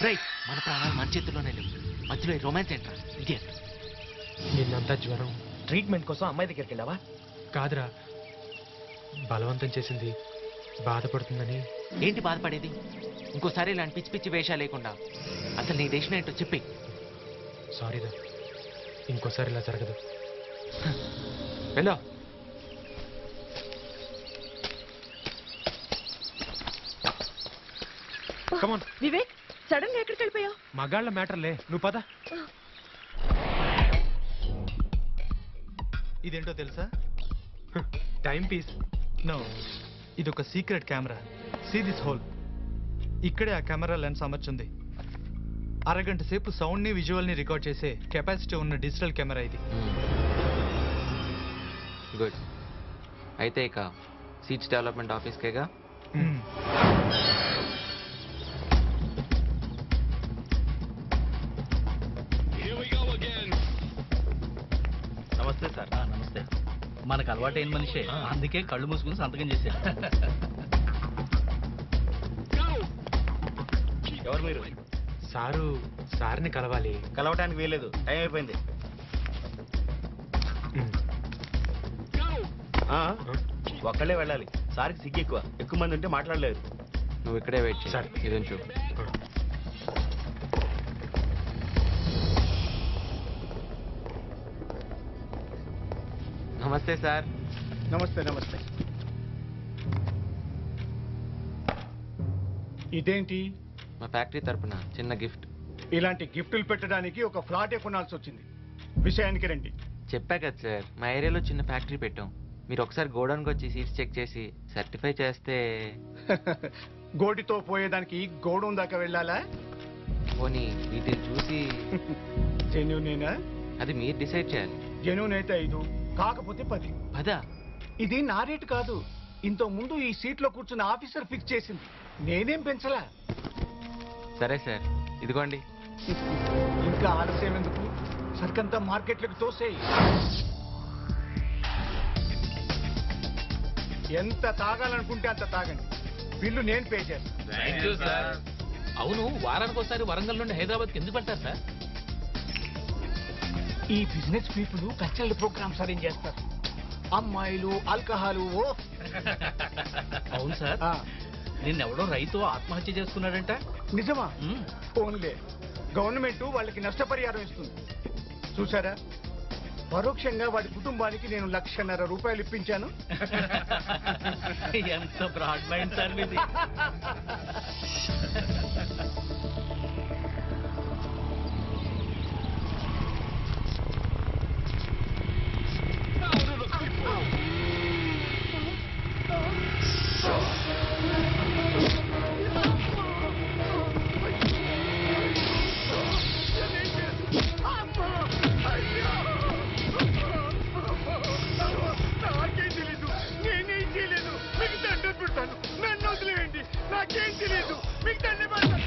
Right, మన ప్రాణాలు మన చేతుల్లోనే లేవు. మధ్యలో రొమాన్స్ ఏంట్రా ఇడియట్. నిన్నంతా జ్వరం ట్రీట్మెంట్ కోసం అమ్మాయి దగ్గరికి వెళ్ళావా? కాదురా, బలవంతం చేసింది, బాధపడుతుందని. ఏంటి బాధపడేది? ఇంకోసారి ఇలాంటి పిచ్చి పిచ్చి వేషాలు లేకుండా అసలు నీ డెసిషన్ ఏంటో చెప్పి. సారీరా, ఇంకోసారి ఇలా జరగదు. వెళ్ళా. కమాన్ వివేక్, సడన్ గా ఎక్కడికి వెళ్ళిపోయావు? మగాళ్ళ మ్యాటర్లే, నువ్వు పద. ఇదేంటో తెలుసా? Time piece. నో, ఇది ఒక secret camera. See this hole. ఇక్కడే ఆ కెమెరా లెన్స్ అమర్చుంది. అరగంట సేపు సౌండ్ని విజువల్ని రికార్డ్ చేసే కెపాసిటీ ఉన్న డిజిటల్ కెమెరా ఇది. గుడ్. అయితే ఇక సీట్స్ డెవలప్మెంట్ ఆఫీస్కేగా. నమస్తే సార్. నమస్తే. మనకు అలవాటైన మనిషే, అందుకే కళ్ళు మూసుకుని సంతకం చేశారు. ఎవరు మీరు? సార్ని కలవాలి. కలవటానికి వీలేదు, టైం అయిపోయింది. ఒక్కళ్ళే వెళ్ళాలి. సార్కి సిగ్గు ఎక్కువ, ఎక్కువ మంది ఉంటే మాట్లాడలేదు. నువ్వు ఇక్కడే వెయిట్ చేయి. సరే. ఇది ఉంచు. నమస్తే సార్. నమస్తే. నమస్తే. ఇదేంటి? మా ఫ్యాక్టరీ తరపున చిన్న గిఫ్ట్. ఇలాంటి గిఫ్టులు పెట్టడానికి ఒక ఫ్లాటే కొనాల్సి వచ్చింది. విషయానికి రండి. చెప్పా కదా సార్, మా ఏరియాలో చిన్న ఫ్యాక్టరీ పెట్టాం. మీరు ఒకసారి గోడౌన్కి వచ్చి సీట్స్ చెక్ చేసి సర్టిఫై చేస్తే. గోడితో పోయేదానికి గోడౌన్ దాకా వెళ్ళాలా? పోనీ వీటిని చూసి. జెన్యూనేనా? అది మీరు డిసైడ్ చేయాలి. జెన్యూన్ అయితే 5, కాకపోతే 10. పదా? ఇది నా రేటు కాదు. ఇంత ముందు ఈ సీట్లో కూర్చున్న ఆఫీసర్ ఫిక్స్ చేసింది. నేనేం పెంచలా. సరే సార్, ఇదిగోండి. ఇంకా ఆలస్యం ఎందుకు? సరికంతా మార్కెట్లకు తోసేయి. ఎంత తాగాలనుకుంటే అంత తాగండి. బిల్లు నేను పే చేస్తాను. అవును, వారానికి ఒకసారి వరంగల్ నుండి హైదరాబాద్కి ఎందుకు వెళ్తారు సార్? ఈ business people cultural programmes arrange చేస్తారు. అమ్మాయిలు, ఆల్కహాలు. ఓ అవును సార్, నిన్నెవడో రైతు ఆత్మహత్య చేసుకున్నాడంట. నిజమా? ఓన్లే గవర్నమెంట్ వాళ్ళకి నష్టపరిహారం ఇస్తుంది. చూసారా, పరోక్షంగా వాడి కుటుంబానికి నేను 1,50,000 రూపాయలు ఇప్పించాను. ఎంత బ్రాడ్ మైండ్ సార్ మీది. నాకేం తెలీదు, నేనేం చేయలేదు. మీకు దండం పెడతాను, నన్ను వదిలేయండి. నాకేం తెలీదు, మీకు దండం పెడతాను.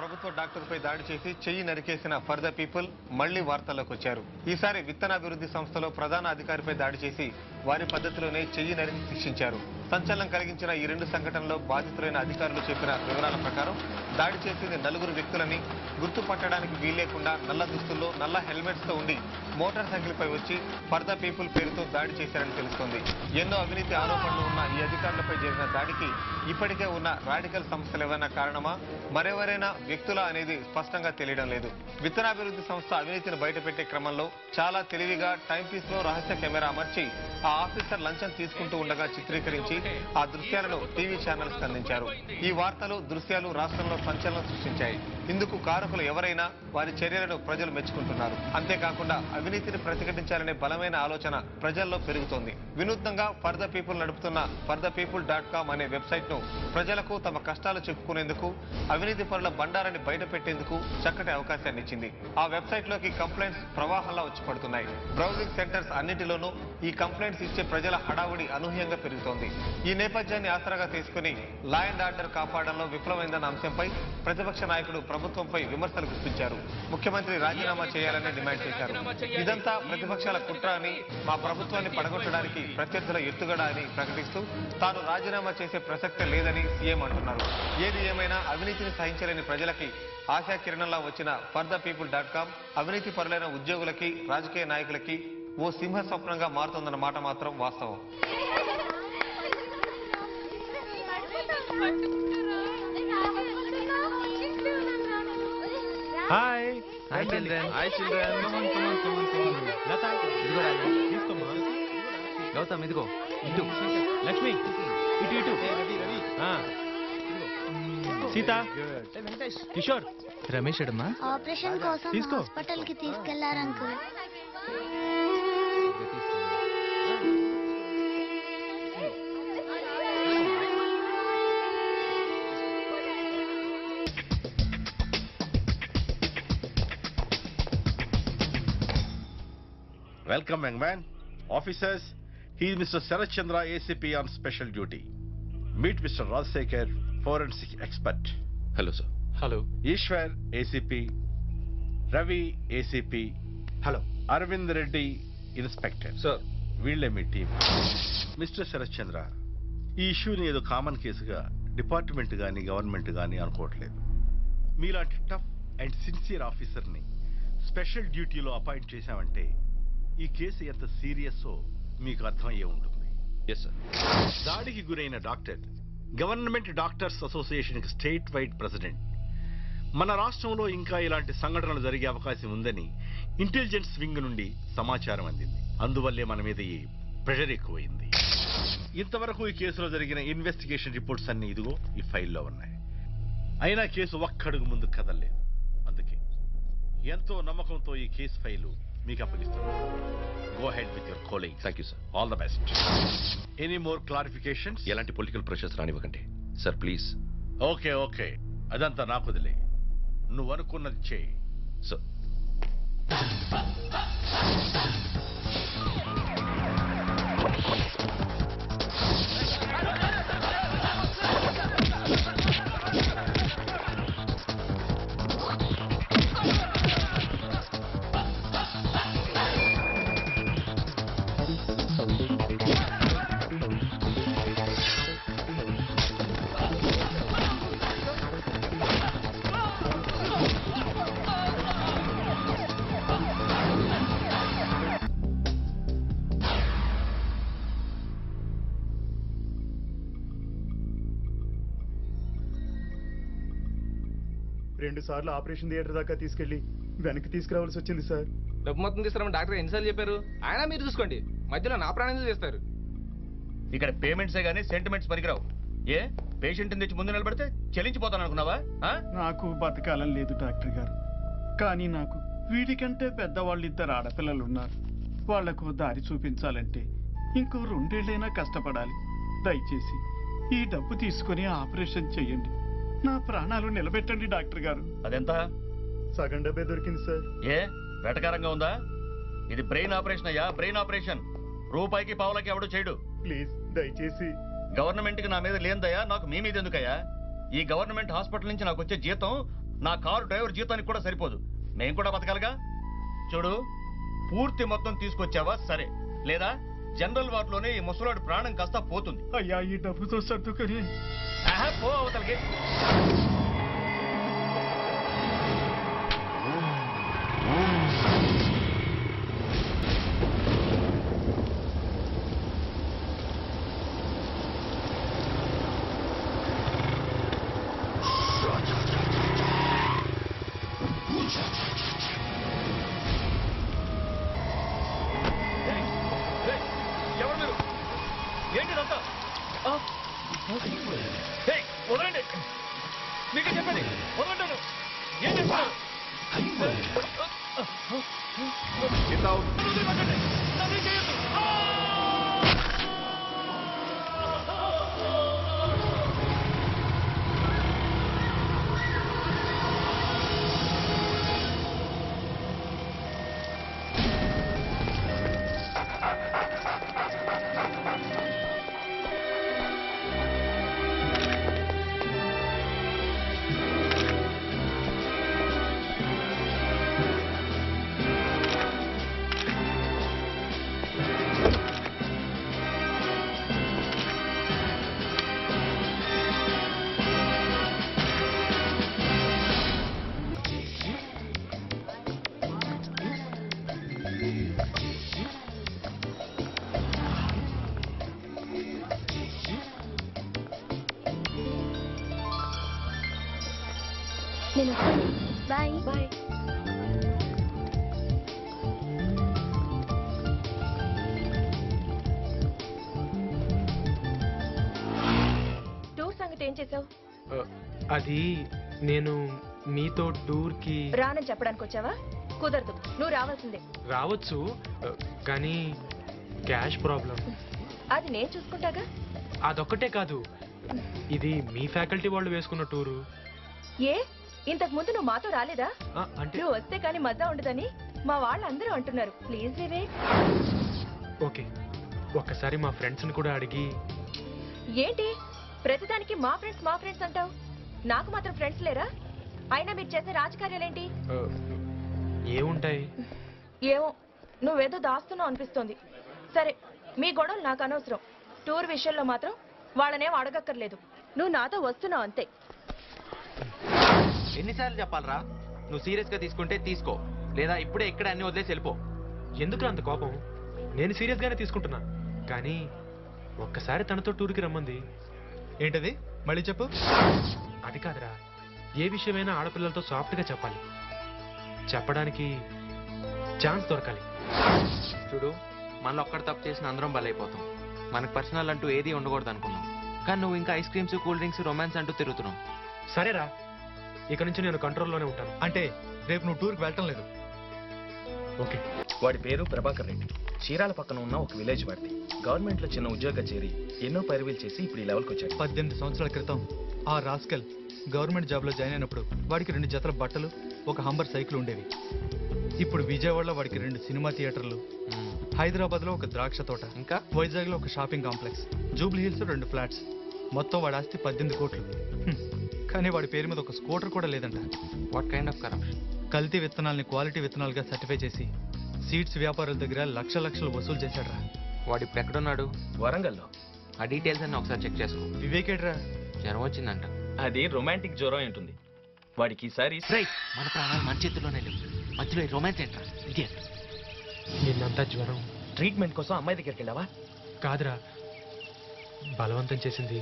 ప్రభుత్వ డాక్టర్పై దాడి చేసి చెయ్యి నరికేసిన ఫర్ ద పీపుల్ మళ్లీ వార్తల్లోకి వచ్చారు. ఈసారి విత్తనాభివృద్ధి సంస్థలో ప్రధాన అధికారిపై దాడి చేసి వారి పద్ధతిలోనే చెయ్యి నరికి శిక్షించారు. సంచలనం కలిగించిన ఈ 2 సంఘటనలో బాధితులైన అధికారులు చెప్పిన వివరాల ప్రకారం దాడి చేసింది 4 వ్యక్తులని, గుర్తుపట్టడానికి వీల్లేకుండా నల్ల దుస్తుల్లో, నల్ల హెల్మెట్స్ తో ఉండి మోటార్ సైకిల్ పై వచ్చి ఫర్ ద పీపుల్ పేరుతో దాడి చేశారని తెలుస్తోంది. ఎన్నో అవినీతి ఆరోపణలు ఉన్న ఈ అధికారులపై జరిగిన దాడికి ఇప్పటికే ఉన్న రాడికల్ సంస్థలు ఏమైనా కారణమా, మరెవరైనా వ్యక్తుల అనేది స్పష్టంగా తెలియడం లేదు. విత్తనాభివృద్ధి సంస్థ అవినీతిని బయటపెట్టే క్రమంలో చాలా తెలివిగా టైం పీస్ లో రహస్య కెమెరా అమర్చి ఆ ఆఫీసర్ లంచం తీసుకుంటూ ఉండగా చిత్రీకరించి ఆ దృశ్యాలను టీవీ ఛానల్స్ అందించారు. ఈ వార్తలు, దృశ్యాలు రాష్ట్రంలో సంచలనం సృష్టించాయి. ఇందుకు కారకులు ఎవరైనా వారి చర్యలను ప్రజలు మెచ్చుకుంటున్నారు. అంతేకాకుండా అవినీతిని ప్రతిఘటించాలనే బలమైన ఆలోచన ప్రజల్లో పెరుగుతోంది. వినూత్నంగా ఫర్ ద పీపుల్ నడుపుతున్న furthepeople.com అనే వెబ్సైట్ ను ప్రజలకు తమ కష్టాలు చెప్పుకునేందుకు, అవినీతి పరుల బండారాన్ని బయట పెట్టేందుకు చక్కటి అవకాశాన్ని ఇచ్చింది. ఆ వెబ్సైట్ లోకి కంప్లైంట్స్ ప్రవాహంలా వచ్చి పడుతున్నాయి. బ్రౌజింగ్ సెంటర్స్ అన్నిటిలోనూ ఈ కంప్లైంట్స్ ఇచ్చే ప్రజల హడావుడి అనూహ్యంగా పెరుగుతోంది. ఈ నేపథ్యాన్ని ఆసరాగా తీసుకుని లా అండ్ ఆర్డర్ కాపాడంలో విఫలమైందన్న అంశంపై ప్రతిపక్ష నాయకుడు ప్రభుత్వంపై విమర్శలు గుప్పించారు. ముఖ్యమంత్రి రాజీనామా చేయాలని డిమాండ్ చేశారు. ఇదంతా ప్రతిపక్షాల కుట్ర అని, మా ప్రభుత్వాన్ని పడగొట్టడానికి ప్రత్యర్థుల ఎత్తుగడ అని ప్రకటిస్తూ తాను రాజీనామా చేసే ప్రసక్తే లేదని సీఎం అంటున్నారు. ఏది ఏమైనా అవినీతిని సహించలేని ప్రజలకి ఆశా కిరణంలా వచ్చిన furthepeople.com అవినీతి పరులైన ఉద్యోగులకి, రాజకీయ నాయకులకి ఓ సింహ స్వప్నంగా మారుతుందన్న మాట మాత్రం వాస్తవం. Hi hi children. Hi children. Latha ఇదిగో రాజు. తీసుకోమ్మా. గౌతమ్ ఇదిగో ఇటు. లక్ష్మి ఇటు ఇటు. ఆ. సీత కిషోర్ రమేష్ అడమ్మా. ఆపరేషన్ కోసం తీసుకో. హాస్పిటల్ కి తీసుకెళ్లారు uncle. Welcome, young man. Officers, he is Mr. Sarath Chandra, ACP on special duty. Meet Mr. Rajsekhar, forensic expert. Hello sir. Hello. Ishwar, ACP. Ravi, ACP. Hello. Arvind Reddy, Inspector. Sir. వీళ్ళే మీ team. Mister Sharath Chandra, ఈ ఇష్యూని ఏదో common కేసుగా department కానీ government కానీ అనుకోవట్లేదు. మీలాంటి టఫ్ అండ్ సిన్సియర్ ఆఫీసర్ని స్పెషల్ డ్యూటీలో అపాయింట్ చేశామంటే ఈ కేసు ఎంత సీరియస్సో మీకు అర్థమయ్యే ఉంటుంది. Yes sir. దాడికి గురైన డాక్టర్ గవర్నమెంట్ డాక్టర్స్ అసోసియేషన్కి స్టేట్ వైడ్ ప్రెసిడెంట్. మన రాష్ట్రంలో ఇంకా ఇలాంటి సంఘటనలు జరిగే అవకాశం ఉందని ఇంటెలిజెన్స్ వింగ్ నుండి సమాచారం అందింది. అందువల్లే మన మీద ఈ ప్రెషర్ ఎక్కువైంది. ఇంతవరకు ఈ కేసులో జరిగిన ఇన్వెస్టిగేషన్ రిపోర్ట్స్ అన్ని ఇదిగో ఈ ఫైల్లో ఉన్నాయి. అయినా కేసు ఒక్కడుగు ముందు కదలలేదు. అందుకే ఎంతో నమ్మకంతో ఈ కేసు ఫైలు మీకు అప్పగిస్తున్నాను. Go ahead with your calling. Thank you sir. All the best. Any more clarifications? ఎలాంటి పొలిటికల్ ప్రెషర్స్ రానివ్వకండి సార్, ప్లీజ్. ఓకే ఓకే, అదంతా నాకు వదిలే. నువ్వు అనుకున్నది చేయి. సార్. రెండు సార్లు ఆపరేషన్ థియేటర్ దాకా తీసుకెళ్లి వెనక్కి తీసుకురావాల్సి వచ్చింది సార్. డబ్బు మొత్తం తీసుకురామని డాక్టర్ ఎన్నిసార్లు చెప్పారు? ఆయన మీరు చూసుకోండి, మధ్యలో నా ప్రాణాలు చేస్తారు. ఇక్కడ పేమెంట్సే గానీ సెంటిమెంట్స్ పనికిరావు. ఏ పేషెంట్ తెచ్చి ముందు నిలబడితే చెల్లించిపోతాను అనుకున్నావా? నాకు బతకాలని లేదు డాక్టర్ గారు, కానీ నాకు వీటికంటే పెద్దవాళ్ళు ఇద్దరు ఆడపిల్లలు ఉన్నారు. వాళ్లకు దారి చూపించాలంటే ఇంకో 2 ఏళ్ళైనా కష్టపడాలి. దయచేసి ఈ డబ్బు తీసుకుని ఆపరేషన్ చెయ్యండి. నా ప్రాణాలు నిలబెట్టండి డాక్టర్ గారు. అదెంత? సగం డబ్బే దొరికింది సార్. ఏ వెటకారంగా ఉందా? ఇది బ్రెయిన్ ఆపరేషన్ అయ్యా, బ్రెయిన్ ఆపరేషన్. రూపాయికి పావులకి ఎవడు చేయడు. ప్లీజ్ దయచేసి. గవర్నమెంట్ కి నా మీద లేదయ్యా, నాకు మీ మీద ఎందుకయ్యా? ఈ గవర్నమెంట్ హాస్పిటల్ నుంచి నాకు వచ్చే జీతం నా కారు డ్రైవర్ జీతానికి కూడా సరిపోదు. మేం కూడా బతకాలిగా. చూడు, పూర్తి మొత్తం తీసుకొచ్చావా సరే, లేదా జనరల్ వార్డులోనే ఈ ముసలాడు ప్రాణం కాస్త పోతుంది. అయ్యా ఈ డబ్బుతో సర్దుకొని పో అవతలకి. ఎవరు మీరు? ఏంటి ఇదంతా? వదలండి, మీకే చెప్పండి, వదలంటాను. ఏం చేస్తున్నారు? నన్ను చేయొద్దు. నేను వస్తాను. Bye bye. టూర్ సంగతి ఏం చేసావు? అది నేను మీతో టూర్కి రానని చెప్పడానికి వచ్చావా? కుదరదు, నువ్వు రావాల్సిందే. రావచ్చు, కానీ క్యాష్ ప్రాబ్లం. అది నేను చూసుకుంటాగా. అదొక్కటే కాదు, ఇది మీ ఫ్యాకల్టీ వాళ్ళు వేసుకున్న టూరు. ఏ ఇంతకు ముందు నువ్వు మాతో రాలేదా? అంటే నువ్వు వస్తే కానీ మజా ఉండదని మా వాళ్ళందరూ అంటున్నారు. ప్లీజ్ వివేక్. ఓకే, ఒక్కసారి మా ఫ్రెండ్స్ని కూడా అడిగి. ఏంటి ప్రతిదానికి మా ఫ్రెండ్స్ అంటావు? నాకు మాత్రం ఫ్రెండ్స్ లేరా? అయినా మీరు చేసే రాజకార్యాలేంటి? ఏముంటాయి? ఏమో, నువ్వేదో దాస్తున్నావు అనిపిస్తోంది. సరే, మీ గొడవలు నాకు అనవసరం. టూర్ విషయంలో మాత్రం వాళ్ళనేం అడగక్కర్లేదు. నువ్వు నాతో వస్తున్నావు అంతే. ఎన్నిసార్లు చెప్పాలరా? నువ్వు సీరియస్ గా తీసుకుంటే తీసుకో, లేదా ఇప్పుడే ఇక్కడ అన్ని వదిలేసి వెళ్ళిపో. ఎందుకు అంత కోపం? నేను సీరియస్ గానే తీసుకుంటున్నా, కానీ ఒక్కసారి తనతో టూర్కి రమ్మంది. ఏంటది? మళ్ళీ చెప్పు. అది కాదురా, ఏ విషయమైనా ఆడపిల్లలతో సాఫ్ట్ గా చెప్పాలి. చెప్పడానికి ఛాన్స్ దొరకాలి. చూడు, మనలో ఒక్కడు తప్పు చేసిన అందరం బలైపోతాం. మనకు పర్సనల్ అంటూ ఏది ఉండకూడదు అనుకున్నాం, కానీ నువ్వు ఇంకా ice creams, cool drinks, romance అంటూ తిరుగుతున్నావు. సరేరా, ఇక నుంచి నేను కంట్రోల్లోనే ఉంటాను. అంటే రేపు నువ్వు టూర్కి వెళ్ళటం లేదు? ఓకే. వాడి పేరు ప్రభాకర్ రెడ్డి. చీరాల పక్కన ఉన్న ఒక విలేజ్ వాడిది. గవర్నమెంట్ లో చిన్న ఉద్యోగం చేరి ఎన్నో పైరువీలు చేసి ఇప్పుడు ఈ లెవెల్కి వచ్చాడు. 18 సంవత్సరాల క్రితం ఆ రాస్కెల్ గవర్నమెంట్ జాబ్లో జాయిన్ అయినప్పుడు వాడికి 2 జతల బట్టలు, ఒక హంబర్ సైకిల్ ఉండేవి. ఇప్పుడు విజయవాడలో వాడికి 2 సినిమా థియేటర్లు, హైదరాబాద్లో ఒక ద్రాక్ష తోట, ఇంకా వైజాగ్లో ఒక shopping complex, Jubilee hills 2 flats. మొత్తం వాడి ఆస్తి 18 కోట్లు. కానీ వాడి పేరు మీద ఒక స్కూటర్ కూడా లేదంట. What kind of corruption? కల్తీ విత్తనాల్ని క్వాలిటీ విత్తనాలుగా సర్టిఫై చేసి సీడ్స్ వ్యాపారుల దగ్గర లక్షలు వసూలు చేశాడ్రా. వాడు ఇప్పుడు ఎక్కడున్నాడు? వరంగల్లో. ఆ డీటెయిల్స్ అన్ని ఒకసారి చెక్ చేసుకో. వివేకేడ్రా? జ్వరం వచ్చిందంట. అది రొమాంటిక్ జ్వరం ఉంటుంది. వాడికి ఈసారి మన ప్రాణాలు మన చేతుల్లోనే లేవు, మధ్యలో రొమాన్స్ ఏంట్రా? ఇడియట్. నిన్నంతా జ్వరం. ట్రీట్మెంట్ కోసం అమ్మాయి దగ్గరికి వెళ్ళావా? కాదురా, బలవంతం చేసింది,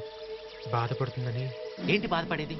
బాధపడుతుందని. ఏంటి బాధపడేది?